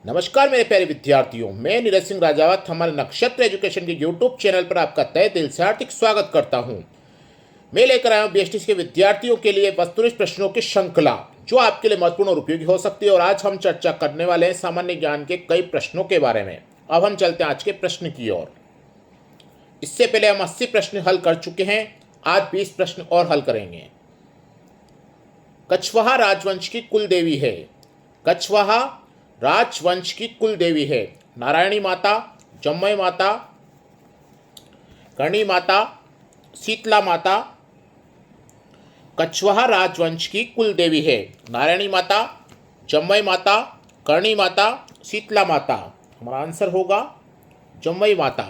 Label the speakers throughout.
Speaker 1: नमस्कार मेरे प्यारे विद्यार्थियों, मैं नीरज सिंह राजावत हमारे नक्षत्र एजुकेशन के यूट्यूब चैनल पर आपका तहे दिल से हार्दिक स्वागत करता हूं। मैं लेकर आया हूं बीएसटी के विद्यार्थियों के लिए वस्तुनिष्ठ प्रश्नों की श्रृंखला जो आपके लिए महत्वपूर्ण और उपयोगी हो सकती है। और आज हम चर्चा करने वाले हैं सामान्य ज्ञान के कई प्रश्नों के बारे में। अब हम चलते हैं आज के प्रश्न की ओर। इससे पहले हम 80 प्रश्न हल कर चुके हैं, आज 20 प्रश्न और हल करेंगे। कछवाहा राजवंश की कुल देवी है। कछवाहा राजवंश की कुल देवी है। नारायणी माता, जम्मई माता, कर्णी माता, शीतला माता। कछवाहा राजवंश की कुल देवी है। नारायणी माता, जम्मई माता, कर्णी माता, शीतला माता। हमारा आंसर होगा जम्मई माता।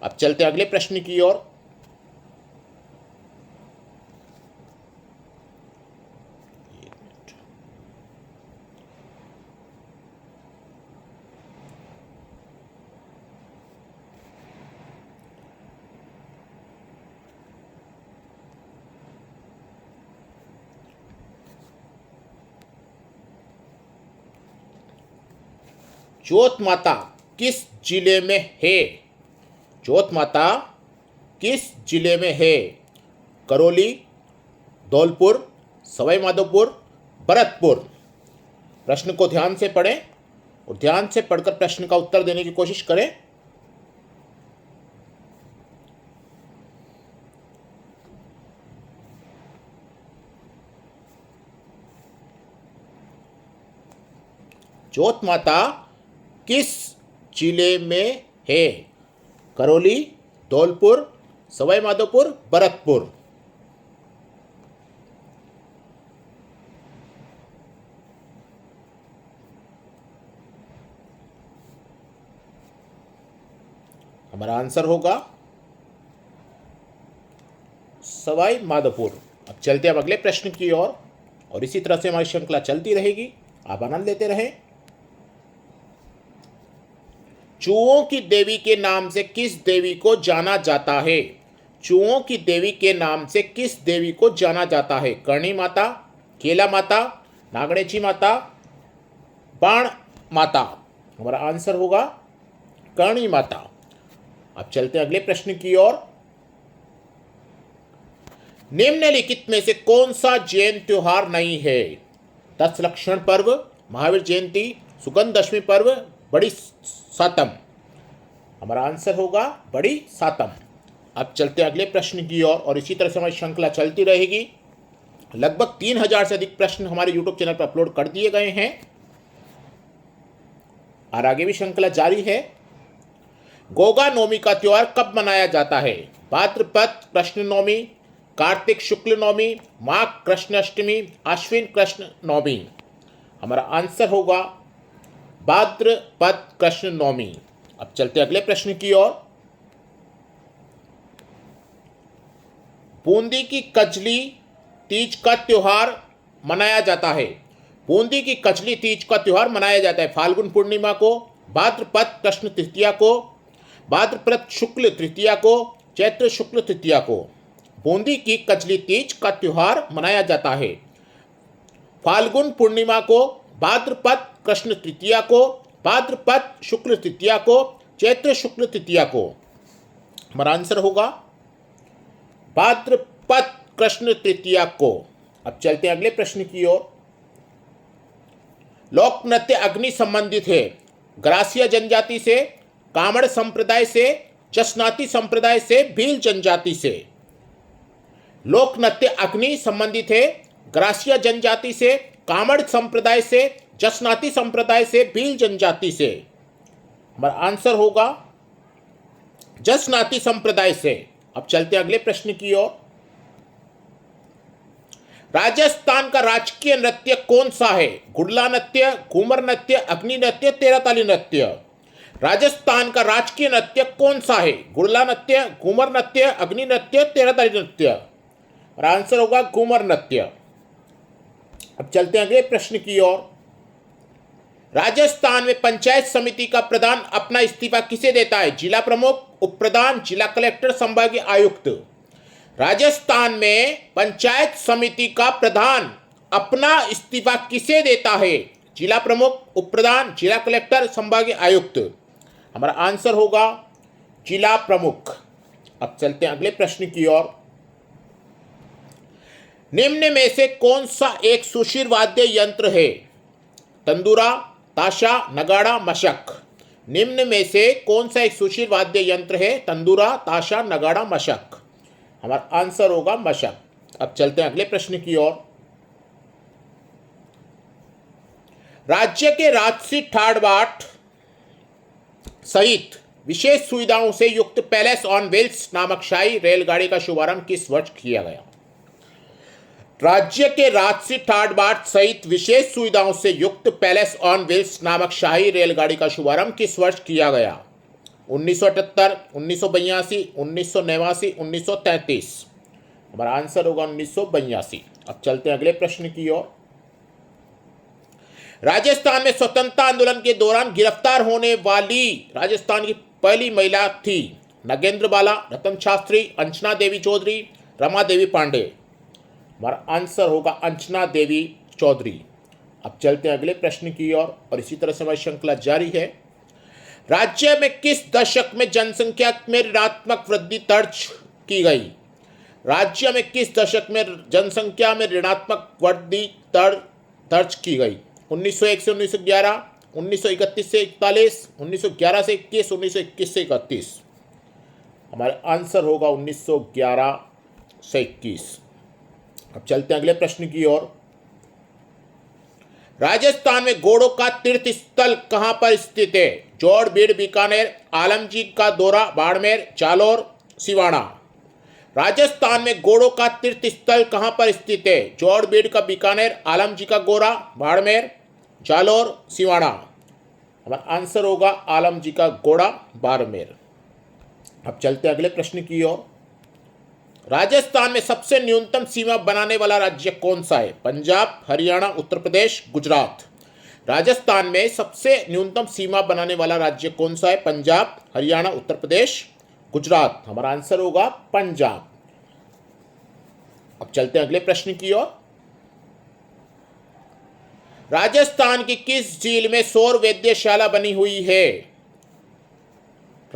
Speaker 1: अब चलते अगले प्रश्न की ओर। जोत माता किस जिले में है? जोत माता किस जिले में है? करौली, धौलपुर, सवाई माधोपुर, भरतपुर। प्रश्न को ध्यान से पढ़ें और ध्यान से पढ़कर प्रश्न का उत्तर देने की कोशिश करें। जोत माता किस जिले में है? करौली, धौलपुर, सवाई माधोपुर, भरतपुर। हमारा आंसर होगा सवाई माधोपुर। अब चलते हैं अगले प्रश्न की ओर और इसी तरह से हमारी श्रृंखला चलती रहेगी। आप आनंद लेते रहें। चूहों की देवी के नाम से किस देवी को जाना जाता है? चूहों की देवी के नाम से किस देवी को जाना जाता है? कर्णी माता, केला माता, नागणेची माता, बाण माता। हमारा आंसर होगा कर्णी माता। अब चलते हैं अगले प्रश्न की ओर। निम्नलिखित में से कौन सा जैन त्योहार नहीं है? 10 लक्षण पर्व, महावीर जयंती, सुगंध दशमी पर्व, बड़ी सातम। हमारा आंसर होगा बड़ी सातम। अब चलते हैं अगले प्रश्न की ओर और इसी तरह से हमारी श्रृंखला चलती रहेगी। लगभग 3000 से अधिक प्रश्न हमारे यूट्यूब चैनल पर अपलोड कर दिए गए हैं और आगे भी श्रृंखला जारी है। गोगा नवमी का त्योहार कब मनाया जाता है? भाद्रपद कृष्ण नवमी, कार्तिक शुक्ल नवमी, माघ कृष्ण अष्टमी, आश्विन कृष्ण नवमी। हमारा आंसर होगा भाद्रपद कृष्ण नवमी। अब चलते अगले प्रश्न की ओर। बूंदी की कजली तीज का त्योहार मनाया जाता है। बूंदी की कजली तीज का त्योहार मनाया जाता है फाल्गुन पूर्णिमा को, भाद्रपद कृष्ण तृतीया को, भाद्रपद शुक्ल तृतीया को, चैत्र शुक्ल तृतीया को। बूंदी की कजली तीज का त्योहार मनाया जाता है फाल्गुन पूर्णिमा को, भाद्रपद कृष्ण तृतीया को, भाद्रपद शुक्ल तृतीया को, चैत्र शुक्ल तृतीया को। हमारा आंसर होगा भाद्रपद कृष्ण तृतीया को। अब चलते हैं अगले प्रश्न की ओर। लोक नृत्य अग्नि संबंधित है। ग्रासिया जनजाति से, कामड़ संप्रदाय से, चस्नाती संप्रदाय से, भील जनजाति से। लोक नृत्य अग्नि संबंधित है ग्रासिया जनजाति से, कामड़ संप्रदाय से, जसनाती संप्रदाय से, भील जनजाति से। हमारा आंसर होगा जसनाती संप्रदाय से। अब चलते अगले प्रश्न की ओर। राजस्थान का राजकीय नृत्य कौन सा है? गुड़ला नृत्य, घूमर नृत्य, अग्नि नृत्य, तेराताली नृत्य। राजस्थान का राजकीय नृत्य कौन सा है? गुड़ला नृत्य, घूमर नृत्य, अग्नि नृत्य, तेराताली नृत्य। और आंसर होगा घूमर नृत्य। अब चलते हैं अगले प्रश्न की ओर। राजस्थान में पंचायत समिति का प्रधान अपना इस्तीफा किसे देता है? जिला प्रमुख, उप प्रधान, जिला कलेक्टर, संभागीय आयुक्त। राजस्थान में पंचायत समिति का प्रधान अपना इस्तीफा किसे देता है? जिला प्रमुख, उप प्रधान, जिला कलेक्टर, संभागीय आयुक्त। हमारा आंसर होगा जिला प्रमुख। अब चलते हैं अगले प्रश्न की ओर। निम्न में से कौन सा एक सुशिर वाद्य यंत्र है? तंदूरा, ताशा, नगाड़ा, मशक। निम्न में से कौन सा एक सुशिर वाद्य यंत्र है? तंदूरा, ताशा, नगाड़ा, मशक। हमारा आंसर होगा मशक। अब चलते हैं अगले प्रश्न की ओर। राज्य के राजसी ठाट-बाट सहित विशेष सुविधाओं से युक्त पैलेस ऑन व्हील्स नामक शाही रेलगाड़ी का शुभारंभ किस वर्ष किया गया? राज्य के राजसी ठाट-बाट सहित विशेष सुविधाओं से युक्त पैलेस ऑन व्हील्स नामक शाही रेलगाड़ी का शुभारंभ किस वर्ष किया गया? 1978, 1982, 1989, 1933। हमारा आंसर होगा 1982। अब चलते हैं अगले प्रश्न की ओर। राजस्थान में स्वतंत्रता आंदोलन के दौरान गिरफ्तार होने वाली राजस्थान की पहली महिला थी? नगेंद्र बाला, रतन शास्त्री, अंजना देवी चौधरी, रमा देवी पांडे। हमारा आंसर होगा अंजना देवी चौधरी। अब चलते हैं अगले प्रश्न की ओर और इसी तरह से हमारी श्रृंखला जारी है। राज्य में किस दशक में जनसंख्या में ऋणात्मक वृद्धि दर्ज की गई? राज्य में किस दशक में जनसंख्या में ऋणात्मक वृद्धि दर्ज की गई? 1901 से 1911, 1931 से 41, 1911 से 21, 1921 से 31। हमारा आंसर होगा 1911 से 21। अब चलते हैं अगले प्रश्न की ओर। राजस्थान में घोड़ों का तीर्थ स्थल कहां पर स्थित है? जोड़, बीड़, बीकानेर, आलमजी का दौरा, बाड़मेर, जालोर, सिवाना। राजस्थान में घोड़ों का तीर्थ स्थल कहां पर स्थित है? जोड़, बीड़ का बीकानेर, आलमजी का गोरा, बाड़मेर, जालोर, सिवाना। हमारा आंसर होगा आलमजी का घोड़ा, बाड़मेर। अब चलते हैं अगले प्रश्न की ओर। राजस्थान में सबसे न्यूनतम सीमा बनाने वाला राज्य कौन सा है? पंजाब, हरियाणा, उत्तर प्रदेश, गुजरात। राजस्थान में सबसे न्यूनतम सीमा बनाने वाला राज्य कौन सा है? पंजाब, हरियाणा, उत्तर प्रदेश, गुजरात। हमारा आंसर होगा पंजाब। अब चलते हैं अगले प्रश्न की ओर। राजस्थान की किस झील में सौर वेधशाला बनी हुई है?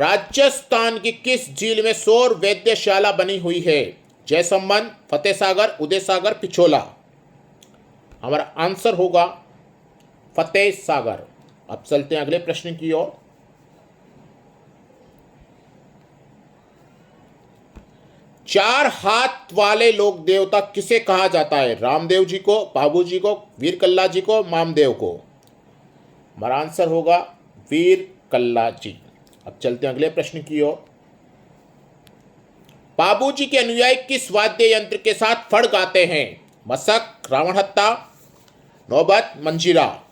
Speaker 1: राजस्थान की किस झील में सौर वेधशाला बनी हुई है? जयसंबंद, फतेह सागर, उदय सागर, पिछोला। हमारा आंसर होगा फतेह सागर। अब चलते हैं अगले प्रश्न की ओर। चार हाथ वाले लोक देवता किसे कहा जाता है? रामदेव जी को, बाबू जी को, वीर कल्ला जी को, मामदेव को। हमारा आंसर होगा वीर कल्ला जी। अब चलते हैं अगले प्रश्न की ओर। बाबू जी के अनुयायी किस वाद्य यंत्र के साथ फड़ गाते हैं? मसक, रावण हत्ता, नौबत, मंजीरा।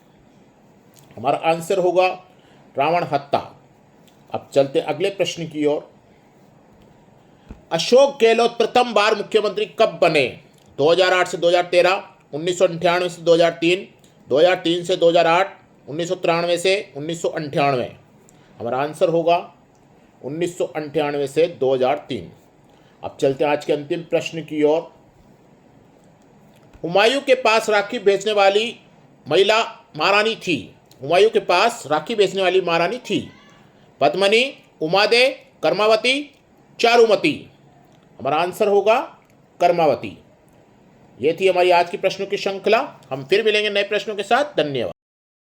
Speaker 1: हमारा आंसर होगा रावण हत्ता। अब चलते हैं अगले प्रश्न की ओर। अशोक गहलोत प्रथम बार मुख्यमंत्री कब बने? 2008 से 2013, 1998 से 2003, 2003 से 2008, 1993 से 1998। हमारा आंसर होगा 1998 से 2003। अब चलते हैं आज के अंतिम प्रश्न की ओर। हुमायूं के पास राखी भेजने वाली महिला महारानी थी? हुमायूं के पास राखी भेजने वाली महारानी थी? पद्मनी, उमादे, कर्मावती, चारुमती। हमारा आंसर होगा कर्मावती। ये थी हमारी आज की प्रश्नों की श्रृंखला। हम फिर मिलेंगे नए प्रश्नों के साथ। धन्यवाद।